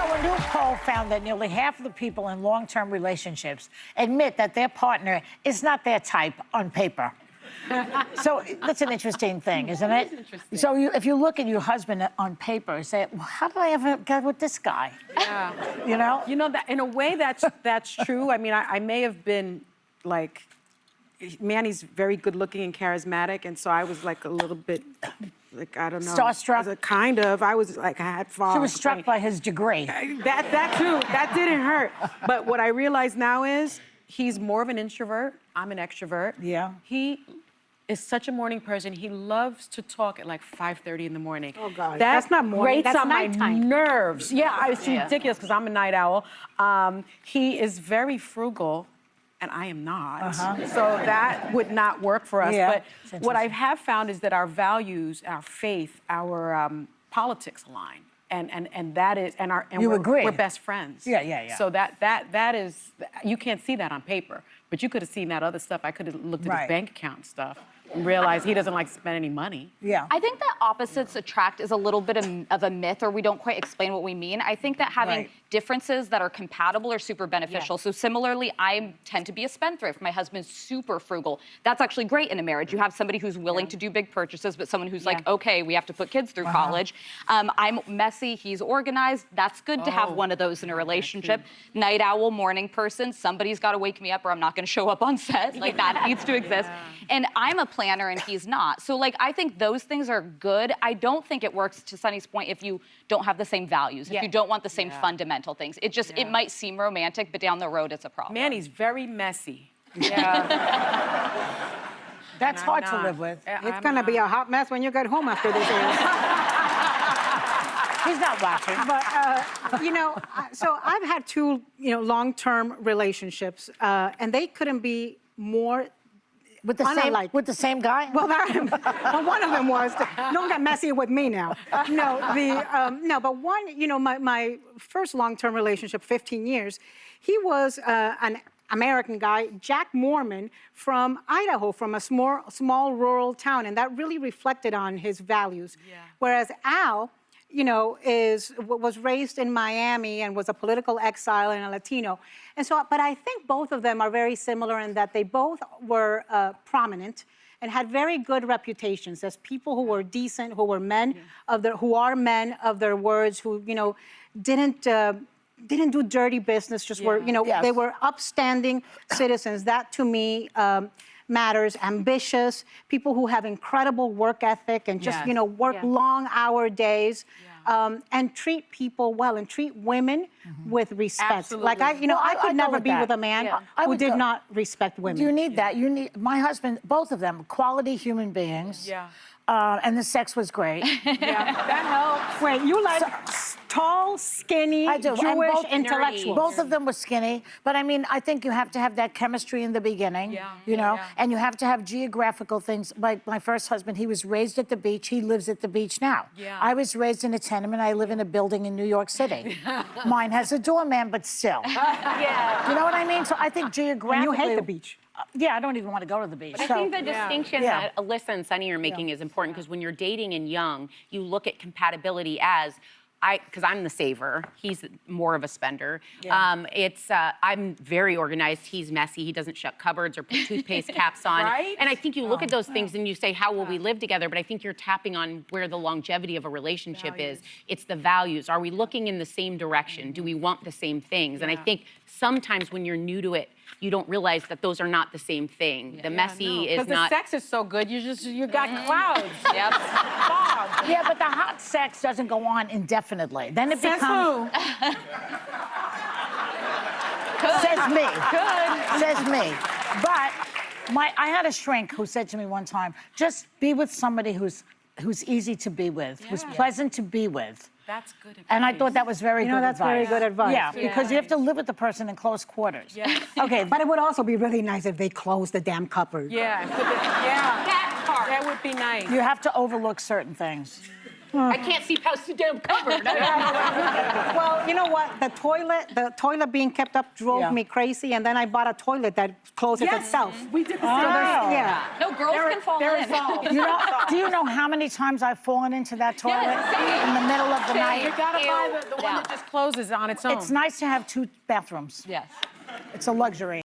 A new poll found that nearly half of the people in long-term relationships admit that their partner is not their type on paper. So that's an interesting thing, isn't it? It is interesting. So if you look at your husband on paper and say, well, how did I ever get with this guy? Yeah. You know? You know, that in a way, that's true. I mean, I may have been, like, Manny's very good-looking and charismatic, and so I was, like, a little bit, like, I don't know. Starstruck? Kind of. I was, like, I had fallen. She was struck by his degree. That too. That didn't hurt. But what I realize now is he's more of an introvert. I'm an extrovert. Yeah. He is such a morning person. He loves to talk at like 5:30 in the morning. Oh, God. That That's not morning, grates that's on my nighttime. nerves. Yeah, it's ridiculous because I'm a night owl. He is very frugal, and I am not. So that would not work for us. Yeah. But what I have found is that our values, our faith, our politics align. And that is, and agree. we're best friends. Yeah. So that is, you can't see that on paper, but you could have seen that other stuff. I could have looked at his bank account and stuff and realized he doesn't like to spend any money. Yeah. I think that opposites attract is a little bit of a myth, or we don't quite explain what we mean. I think that having differences that are compatible are super beneficial. So similarly, I tend to be a spendthrift. My husband's super frugal. That's actually great in a marriage. You have somebody who's willing to do big purchases, but someone who's like, okay, we have to put kids through college. I'm messy, he's organized. That's good to have one of those in a relationship. Night owl, morning person, somebody's got to wake me up or I'm not going to show up on set. Like that needs to exist. And I'm a planner and he's not. So like, I think those things are good. I don't think it works, to Sunny's point, if you don't have the same values, if you don't want the same fundamental things. It just, it might seem romantic, but down the road it's a problem. Manny's very messy. That's hard to live with. It's going to be a hot mess when you get home after this. He's not watching. But, you know, so I've had two, long-term relationships, and they couldn't be more With the same guy? Well, well, one of them was. Don't get messy with me now. No, but one, my first long-term relationship, 15 years, he was an American guy, Jack Mormon from Idaho, from a small rural town, and that really reflected on his values. Yeah. Whereas Al, was raised in Miami and was a political exile and a Latino. And so, but I think both of them are very similar in that they both were prominent and had very good reputations as people who were decent, who were men who are men of their words, who, didn't do dirty business, just were, they were upstanding citizens. That to me matters. Ambitious, people who have incredible work ethic and just, work long hour days. And treat people well and treat women with respect. Absolutely. Like I could never be with a man who did not respect women. You need that. You need my husband. Both of them, quality human beings. Yeah. And the sex was great. That helps. Wait, you like tall, skinny, I do. Jewish intellectuals. Both of them were skinny, but I mean, I think you have to have that chemistry in the beginning, and you have to have geographical things. Like my first husband, he was raised at the beach. He lives at the beach now. Yeah. I was raised in a tenement. I live in a building in New York City. Mine has a doorman, but still. You know what I mean? So I think geographically. And you hate the beach. Yeah, I don't even want to go to the beach. But I think the distinction that Alyssa and Sunny are making is important because when you're dating and young, you look at compatibility as, because I'm the saver, he's more of a spender. I'm very organized, he's messy, he doesn't shut cupboards or put toothpaste caps on. Right? And I think you look at those things and you say, how will we live together? But I think you're tapping on where the longevity of a relationship is. It's the values. Are we looking in the same direction? Do we want the same things? And I think sometimes when you're new to it, you don't realize that those are not the same thing. The messy is not. Because the sex is so good, you got clouds. Yep. Fog. Yeah, but the hot sex doesn't go on indefinitely. Then it Says becomes. who? Says me. Good. Says me. But I had a shrink who said to me one time, just be with somebody who's easy to be with, who's pleasant to be with. That's good advice. And I thought that was very good advice. That's very good advice. Yeah, because you have to live with the person in close quarters. Yeah. Okay, But it would also be really nice if they closed the damn cupboard. Yeah, that part. That would be nice. you have to overlook certain things. I can't see past the damn cupboard. Well, you know what? The toilet being kept up drove me crazy, and then I bought a toilet that closes itself. We did the same. Yeah. No, girls can fall in. Do you know how many times I've fallen into that toilet in the middle of the night? You gotta buy the one Yeah. that just closes on its own. It's nice to have 2 bathrooms. Yes. It's a luxury.